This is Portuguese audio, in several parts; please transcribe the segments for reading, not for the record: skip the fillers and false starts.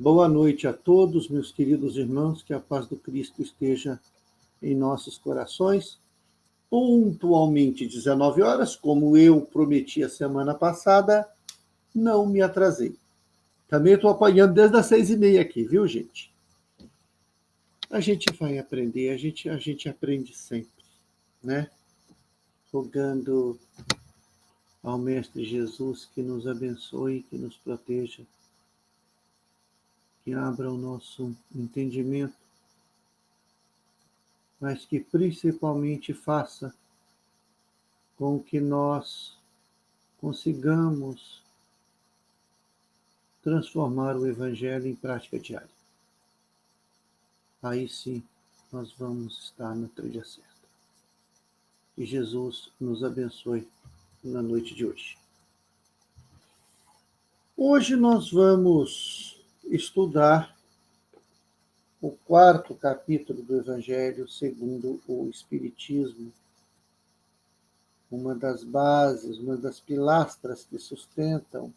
Boa noite a todos, meus queridos irmãos, que a paz do Cristo esteja em nossos corações. Pontualmente 19 horas, como eu prometi a semana passada, não me atrasei. Também estou apanhando desde as 6h30 aqui, viu, gente? A gente vai aprender, a gente aprende sempre, né? Rogando ao Mestre Jesus que nos abençoe, que nos proteja, que abra o nosso entendimento, mas que principalmente faça com que nós consigamos transformar o Evangelho em prática diária. Aí sim, nós vamos estar na trilha certa. Que Jesus nos abençoe na noite de hoje. Hoje nós vamos estudar o 4º capítulo do Evangelho segundo o Espiritismo, uma das bases, uma das pilastras que sustentam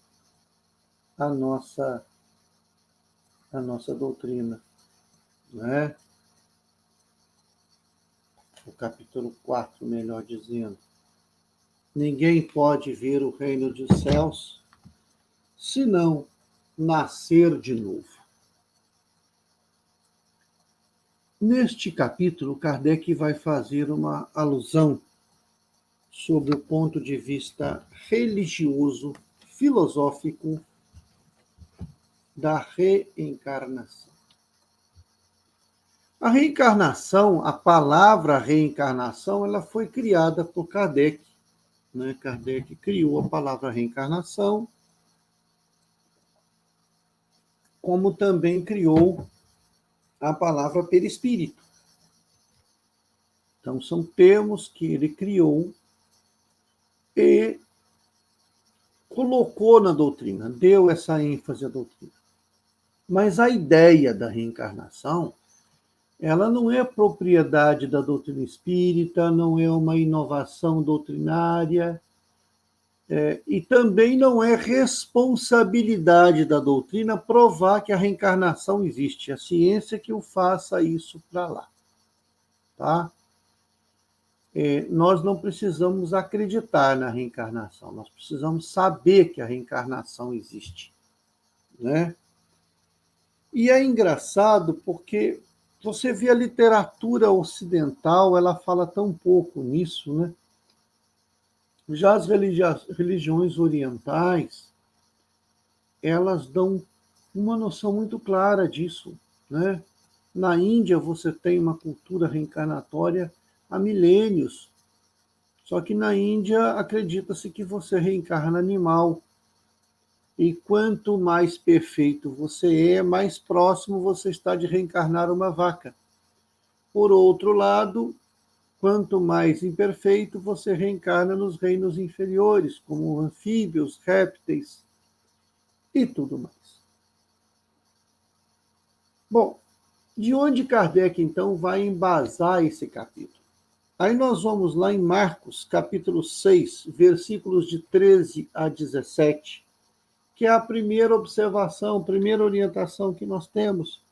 a nossa doutrina, né? O capítulo 4, melhor dizendo. Ninguém pode ver o reino dos céus se não nascer de novo. Neste capítulo, Kardec vai fazer uma alusão sobre o ponto de vista religioso, filosófico da reencarnação. A reencarnação, a palavra reencarnação, ela foi criada por Kardec, né? Kardec criou a palavra reencarnação, como também criou a palavra perispírito. Então, são termos que ele criou e colocou na doutrina, deu essa ênfase à doutrina. Mas a ideia da reencarnação, ela não é propriedade da doutrina espírita, não é uma inovação doutrinária, e também não é responsabilidade da doutrina provar que a reencarnação existe. A ciência que o faça isso para lá. Tá? Nós não precisamos acreditar na reencarnação, nós precisamos saber que a reencarnação existe, né? E é engraçado porque você vê a literatura ocidental, ela fala tão pouco nisso, né? Já as religiões orientais, elas dão uma noção muito clara disso, né? Na Índia, você tem uma cultura reencarnatória há milênios. Só que na Índia, acredita-se que você reencarna animal. E quanto mais perfeito você é, mais próximo você está de reencarnar uma vaca. Por outro lado, quanto mais imperfeito, você reencarna nos reinos inferiores, como anfíbios, répteis e tudo mais. Bom, de onde Kardec, então, vai embasar esse capítulo? Aí nós vamos lá em Marcos, capítulo 6, versículos de 13 a 17, que é a primeira observação, a primeira orientação que nós temos.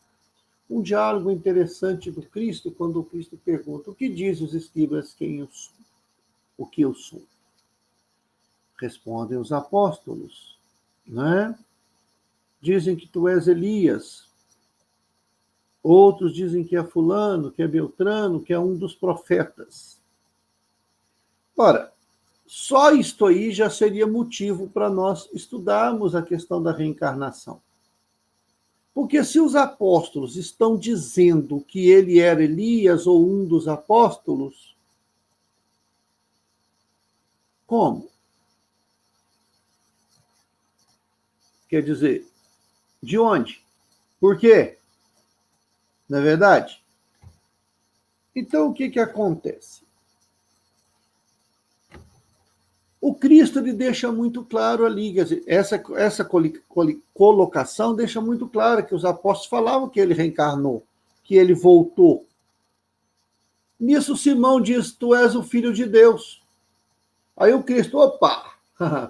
Um diálogo interessante do Cristo, quando o Cristo pergunta: o que dizem os escribas quem eu sou? O que eu sou? Respondem os apóstolos, né? Dizem que tu és Elias. Outros dizem que é fulano, que é Beltrano, que é um dos profetas. Ora, só isto aí já seria motivo para nós estudarmos a questão da reencarnação. Porque se os apóstolos estão dizendo que ele era Elias ou um dos apóstolos, como? Quer dizer, de onde? Por quê? Não é verdade? Então, o que acontece? O Cristo ele deixa muito claro ali, quer dizer, essa colocação deixa muito claro que os apóstolos falavam que ele reencarnou, que ele voltou. Nisso Simão diz: tu és o Filho de Deus. Aí o Cristo: opa,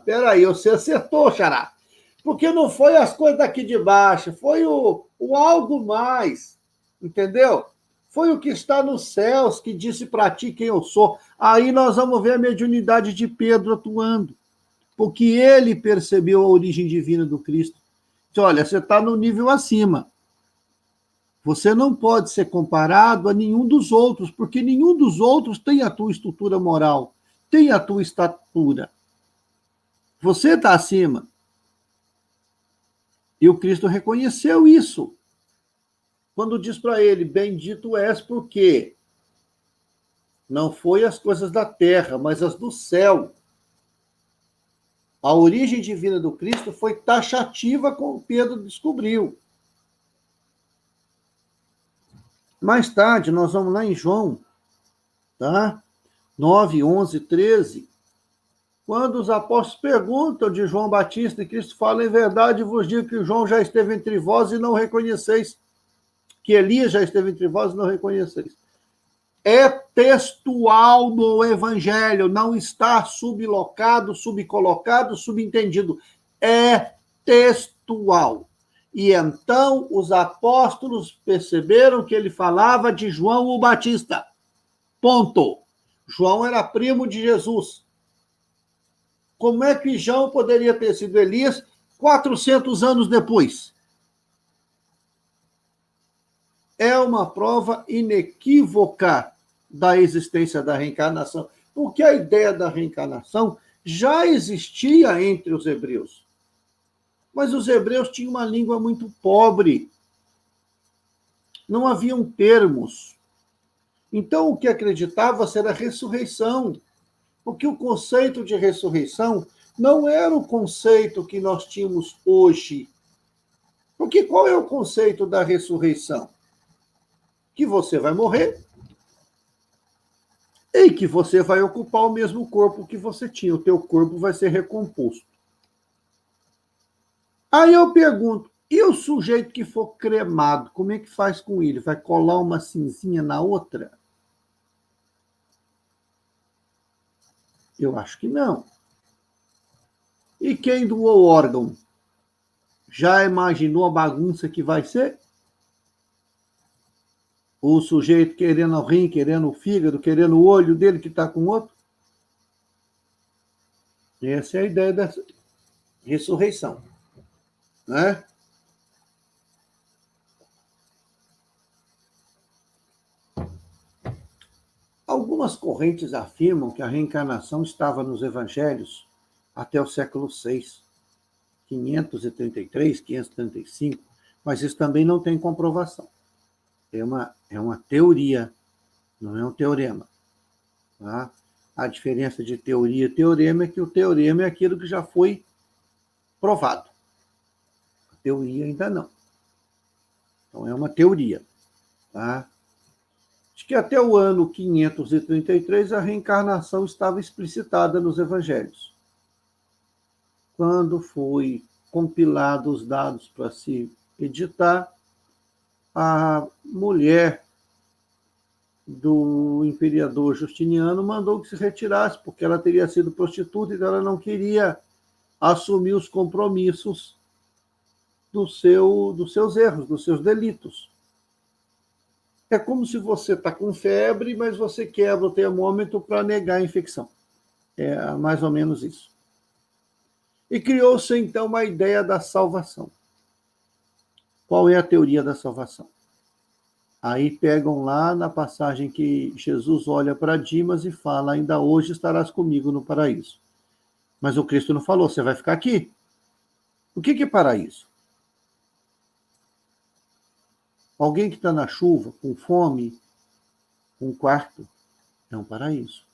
peraí, você acertou, xará. Porque não foi as coisas daqui de baixo, foi o algo mais, entendeu? Foi o que está nos céus que disse para ti quem eu sou. Aí nós vamos ver a mediunidade de Pedro atuando, porque ele percebeu a origem divina do Cristo. Então, olha, você está no nível acima. Você não pode ser comparado a nenhum dos outros, porque nenhum dos outros tem a tua estrutura moral, tem a tua estatura. Você está acima. E o Cristo reconheceu isso. Quando diz para ele, bendito és porque não foi as coisas da terra, mas as do céu. A origem divina do Cristo foi taxativa, como Pedro descobriu. Mais tarde, nós vamos lá em João, tá? 9, 11, 13. Quando os apóstolos perguntam de João Batista, e Cristo fala, em verdade vos digo que João já esteve entre vós e não reconheceis, que Elias já esteve entre vós e não reconheceis. É textual no Evangelho, não está sublocado, subcolocado, subentendido. É textual. E então os apóstolos perceberam que ele falava de João o Batista. Ponto. João era primo de Jesus. Como é que João poderia ter sido Elias 400 anos depois? É uma prova inequívoca da existência da reencarnação, porque a ideia da reencarnação já existia entre os hebreus. Mas os hebreus tinham uma língua muito pobre. Não haviam termos. Então, o que acreditava ser a ressurreição. Porque o conceito de ressurreição não era o conceito que nós tínhamos hoje. Porque qual é o conceito da ressurreição? Que você vai morrer e que você vai ocupar o mesmo corpo que você tinha. O teu corpo vai ser recomposto. Aí eu pergunto, e o sujeito que for cremado, como é que faz com ele? Vai colar uma cinzinha na outra? Eu acho que não. E quem doou órgão? Já imaginou a bagunça que vai ser? O sujeito querendo o rim, querendo o fígado, querendo o olho dele que está com outro? Essa é a ideia da ressurreição. Né? Algumas correntes afirmam que a reencarnação estava nos evangelhos até o século VI, 533, 535, mas isso também não tem comprovação. É uma teoria, não é um teorema. Tá? A diferença de teoria e teorema é que o teorema é aquilo que já foi provado. A teoria ainda não. Então, é uma teoria. Tá? Diz que até o ano 533 a reencarnação estava explicitada nos evangelhos. Quando foi compilado os dados para se editar, a mulher do imperador Justiniano mandou que se retirasse, porque ela teria sido prostituta, então ela não queria assumir os compromissos dos seus erros, dos seus delitos. É como se você está com febre, mas você quebra o termômetro para negar a infecção. É mais ou menos isso. E criou-se, então, uma ideia da salvação. Qual é a teoria da salvação? Aí pegam lá na passagem que Jesus olha para Dimas e fala, ainda hoje estarás comigo no paraíso. Mas o Cristo não falou, você vai ficar aqui. O que é paraíso? Alguém que está na chuva, com fome, um quarto, é um paraíso.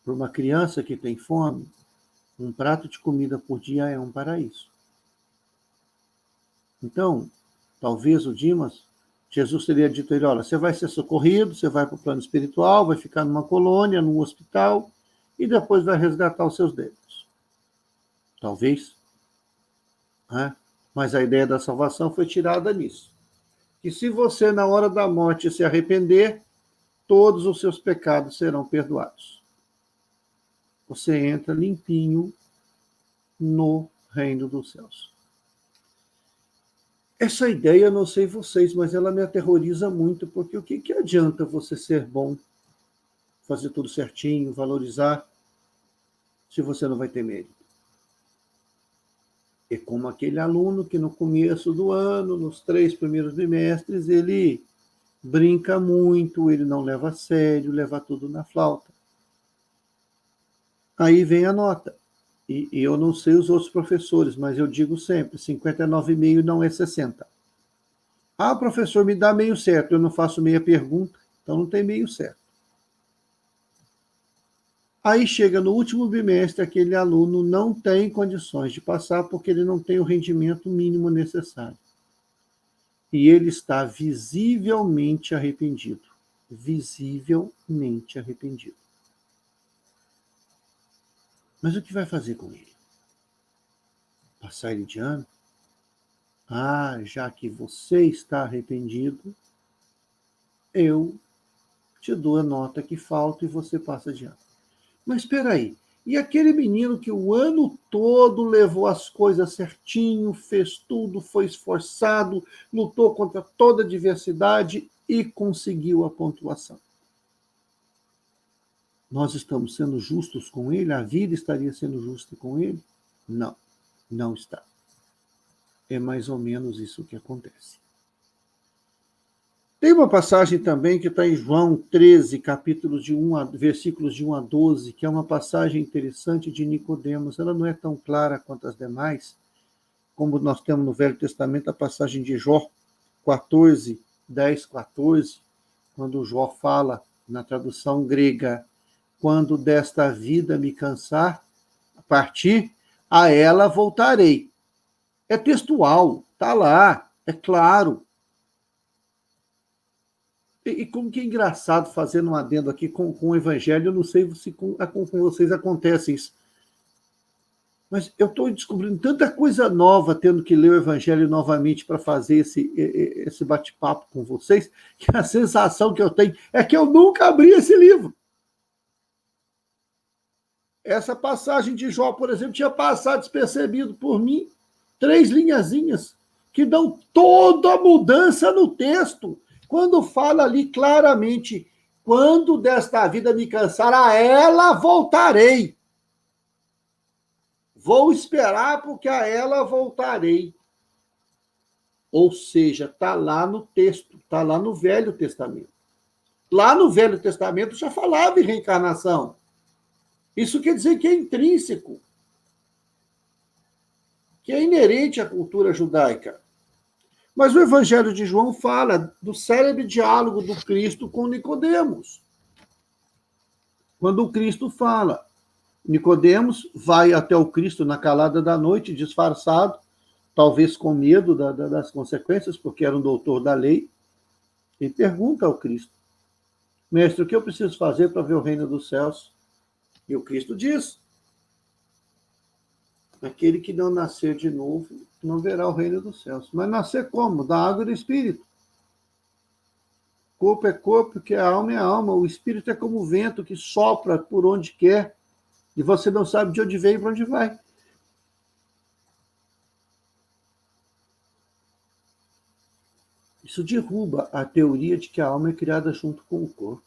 Para uma criança que tem fome, um prato de comida por dia é um paraíso. Então, talvez o Dimas, Jesus teria dito a ele, olha, você vai ser socorrido, você vai para o plano espiritual, vai ficar numa colônia, num hospital, e depois vai resgatar os seus débitos. Talvez. Né? Mas a ideia da salvação foi tirada nisso. Que se você, na hora da morte, se arrepender, todos os seus pecados serão perdoados. Você entra limpinho no reino dos céus. Essa ideia, não sei vocês, mas ela me aterroriza muito, porque o que adianta você ser bom, fazer tudo certinho, valorizar, se você não vai ter mérito? É como aquele aluno que no começo do ano, nos 3 primeiros bimestres, ele brinca muito, ele não leva a sério, leva tudo na flauta. Aí vem a nota. E eu não sei os outros professores, mas eu digo sempre, 59,5 não é 60. Ah, professor, me dá meio certo, eu não faço meia pergunta, então não tem meio certo. Aí chega no último bimestre, aquele aluno não tem condições de passar porque ele não tem o rendimento mínimo necessário. E ele está visivelmente arrependido. Visivelmente arrependido. Mas o que vai fazer com ele? Passar ele de ano? Ah, já que você está arrependido, eu te dou a nota que falta e você passa de ano. Mas espera aí, e aquele menino que o ano todo levou as coisas certinho, fez tudo, foi esforçado, lutou contra toda a adversidade e conseguiu a pontuação? Nós estamos sendo justos com ele? A vida estaria sendo justa com ele? Não, não está. É mais ou menos isso que acontece. Tem uma passagem também que está em João 13, versículos de 1 a 12, que é uma passagem interessante de Nicodemos. Ela não é tão clara quanto as demais, como nós temos no Velho Testamento a passagem de Jó 14, 10, 14, quando Jó fala, na tradução grega, quando desta vida me cansar, partir, a ela voltarei. É textual, está lá, é claro. E como que é engraçado, fazendo um adendo aqui com o Evangelho, eu não sei se com vocês acontece isso, mas eu estou descobrindo tanta coisa nova, tendo que ler o Evangelho novamente para fazer esse bate-papo com vocês, que a sensação que eu tenho é que eu nunca abri esse livro. Essa passagem de Jó, por exemplo, tinha passado despercebido por mim, 3 linhazinhas, que dão toda a mudança no texto. Quando fala ali claramente, quando desta vida me cansar, a ela voltarei. Vou esperar porque a ela voltarei. Ou seja, está lá no texto, está lá no Velho Testamento. Lá no Velho Testamento já falava em reencarnação. Isso quer dizer que é intrínseco, que é inerente à cultura judaica. Mas o Evangelho de João fala do célebre diálogo do Cristo com Nicodemos. Quando o Cristo fala, Nicodemos vai até o Cristo na calada da noite, disfarçado, talvez com medo das consequências, porque era um doutor da lei, e pergunta ao Cristo, mestre, o que eu preciso fazer para ver o reino dos céus? E o Cristo diz, aquele que não nascer de novo não verá o reino dos céus. Mas nascer como? Da água e do Espírito. Corpo é corpo, que a alma é alma. O Espírito é como o vento que sopra por onde quer e você não sabe de onde veio e para onde vai. Isso derruba a teoria de que a alma é criada junto com o corpo.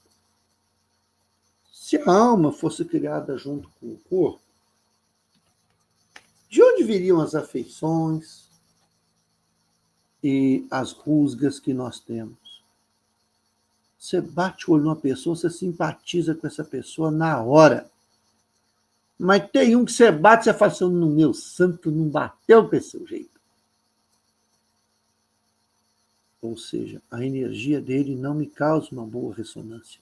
Se a alma fosse criada junto com o corpo, de onde viriam as afeições e as rusgas que nós temos? Você bate o olho numa pessoa, você simpatiza com essa pessoa na hora. Mas tem um que você bate, você fala assim, no meu santo, não bateu com esse jeito. Ou seja, a energia dele não me causa uma boa ressonância.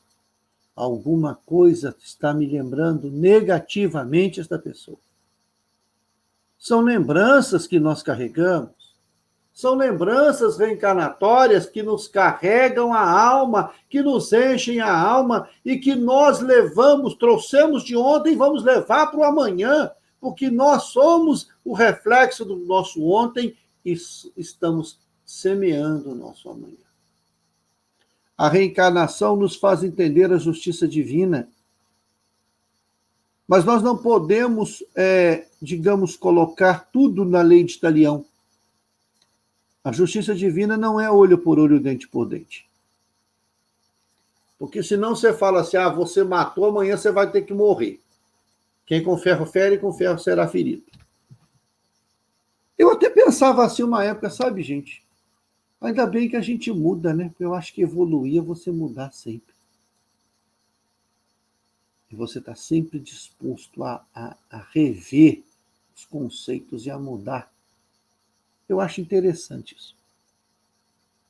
Alguma coisa está me lembrando negativamente esta pessoa. São lembranças que nós carregamos, são lembranças reencarnatórias que nos carregam a alma, que nos enchem a alma e que nós levamos, trouxemos de ontem e vamos levar para o amanhã, porque nós somos o reflexo do nosso ontem e estamos semeando o nosso amanhã. A reencarnação nos faz entender a justiça divina. Mas nós não podemos, digamos, colocar tudo na lei de Talião. A justiça divina não é olho por olho, dente por dente. Porque senão você fala assim, você matou, amanhã você vai ter que morrer. Quem com ferro fere, com ferro será ferido. Eu até pensava assim uma época, sabe, gente? Ainda bem que a gente muda, né? Eu acho que evoluir é você mudar sempre. E você está sempre disposto a rever os conceitos e a mudar. Eu acho interessante isso.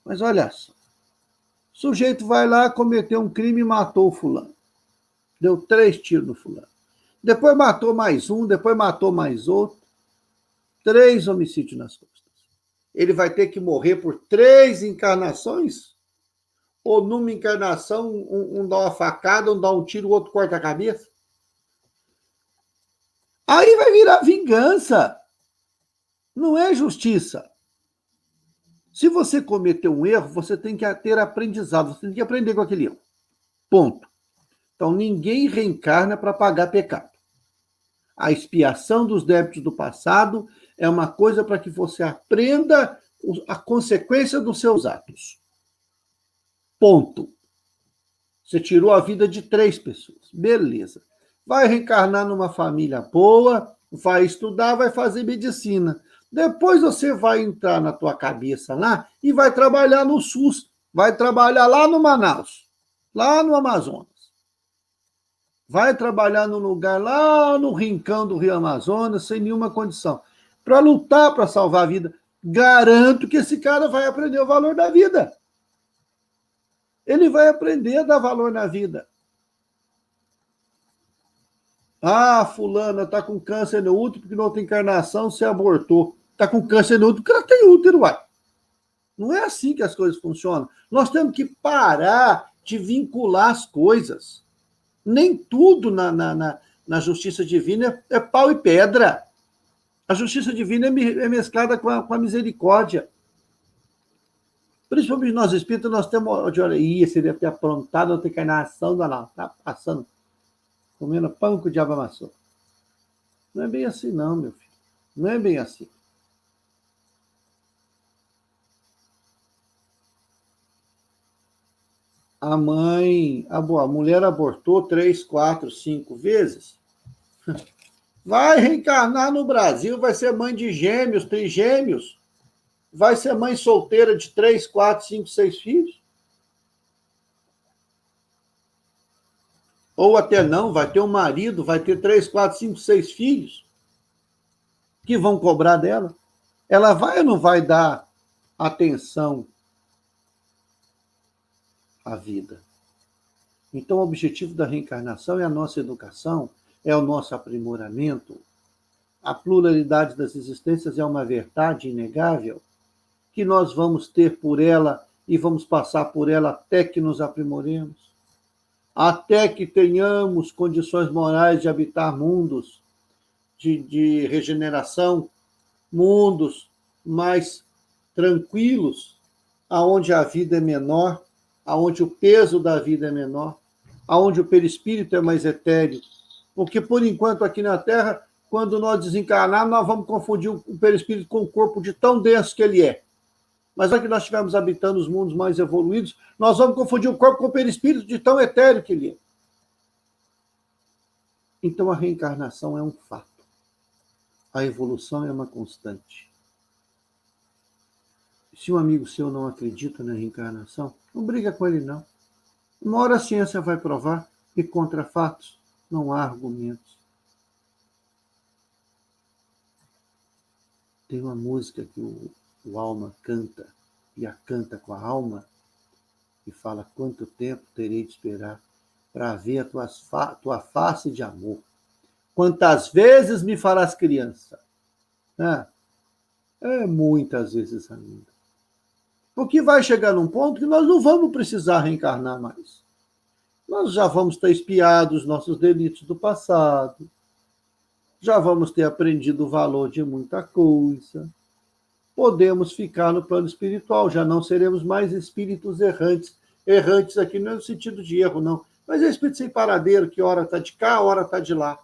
Mas olha só. O sujeito vai lá, cometeu um crime e matou o fulano. Deu 3 tiros no fulano. Depois matou mais um, depois matou mais outro. 3 homicídios nas costas. Ele vai ter que morrer por 3 encarnações? Ou numa encarnação, um dá uma facada, um dá um tiro, o outro corta a cabeça? Aí vai virar vingança. Não é justiça. Se você cometeu um erro, você tem que ter aprendizado, você tem que aprender com aquele erro. Ponto. Então, ninguém reencarna para pagar pecado. A expiação dos débitos do passado é uma coisa para que você aprenda a consequência dos seus atos. Ponto. Você tirou a vida de 3 pessoas. Beleza. Vai reencarnar numa família boa, vai estudar, vai fazer medicina. Depois você vai entrar na tua cabeça lá e vai trabalhar no SUS. Vai trabalhar lá no Manaus, lá no Amazonas. Vai trabalhar num lugar lá no rincão do Rio Amazonas, sem nenhuma condição. Para lutar para salvar a vida. Garanto que esse cara vai aprender o valor da vida. Ele vai aprender a dar valor na vida. Fulana está com câncer no útero porque na outra encarnação você abortou. Está com câncer no útero porque ela tem útero, uai. Não é assim que as coisas funcionam. Nós temos que parar de vincular as coisas. Nem tudo na justiça divina é pau e pedra. A justiça divina é mesclada com a misericórdia. Principalmente nós espíritas, nós temos... Olha, você deve ter aprontado outra encarnação, não. Está passando, comendo pão que o diabo amassou. Não é bem assim, não, meu filho. Não é bem assim. A mulher abortou 3, 4, 5 vezes. Vai reencarnar no Brasil, vai ser mãe de gêmeos, trigêmeos. Vai ser mãe solteira de 3, 4, 5, 6 filhos. Ou até não, vai ter um marido, vai ter 3, 4, 5, 6 filhos que vão cobrar dela. Ela vai ou não vai dar atenção à vida? Então, o objetivo da reencarnação é a nossa educação, é o nosso aprimoramento. A pluralidade das existências é uma verdade inegável que nós vamos ter por ela e vamos passar por ela até que nos aprimoremos, até que tenhamos condições morais de habitar mundos de regeneração, mundos mais tranquilos, aonde a vida é menor, aonde o peso da vida é menor, aonde o perispírito é mais etéreo. Porque, por enquanto, aqui na Terra, quando nós desencarnarmos, nós vamos confundir o perispírito com o corpo de tão denso que ele é. Mas já que nós estivermos habitando os mundos mais evoluídos, nós vamos confundir o corpo com o perispírito de tão etéreo que ele é. Então, a reencarnação é um fato. A evolução é uma constante. Se um amigo seu não acredita na reencarnação, não briga com ele, não. Uma hora a ciência vai provar que contra fatos não há argumentos. Tem uma música que o Alma canta, e a canta com a alma, e fala: quanto tempo terei de esperar para ver a tua face de amor? Quantas vezes me farás criança? Muitas vezes ainda. Porque vai chegar num ponto que nós não vamos precisar reencarnar mais. Nós já vamos ter expiado os nossos delitos do passado, já vamos ter aprendido o valor de muita coisa, podemos ficar no plano espiritual, já não seremos mais espíritos errantes. Errantes aqui não é no sentido de erro, não, mas é espírito sem paradeiro, que hora está de cá, hora está de lá.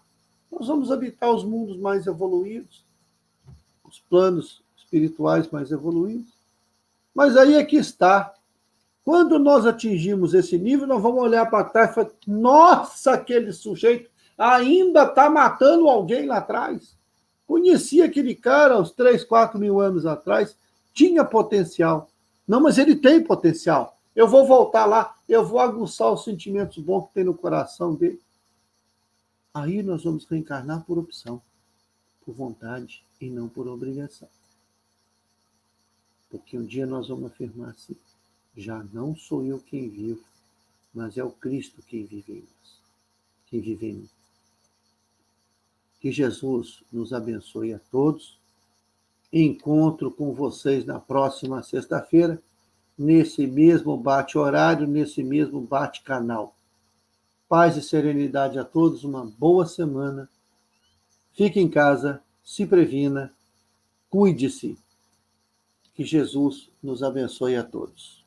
Nós vamos habitar os mundos mais evoluídos, os planos espirituais mais evoluídos. Mas aí é que está. Quando nós atingimos esse nível, nós vamos olhar para trás e falar, nossa, aquele sujeito ainda está matando alguém lá atrás. Conheci aquele cara uns 3, 4 mil anos atrás, tinha potencial. Não, mas ele tem potencial. Eu vou voltar lá, eu vou aguçar os sentimentos bons que tem no coração dele. Aí nós vamos reencarnar por opção, por vontade e não por obrigação. Porque um dia nós vamos afirmar assim, já não sou eu quem vivo, mas é o Cristo quem vive em nós, quem vive em mim. Que Jesus nos abençoe a todos. Encontro com vocês na próxima sexta-feira, nesse mesmo bate-horário, nesse mesmo bate-canal. Paz e serenidade a todos, uma boa semana. Fique em casa, se previna, cuide-se. Que Jesus nos abençoe a todos.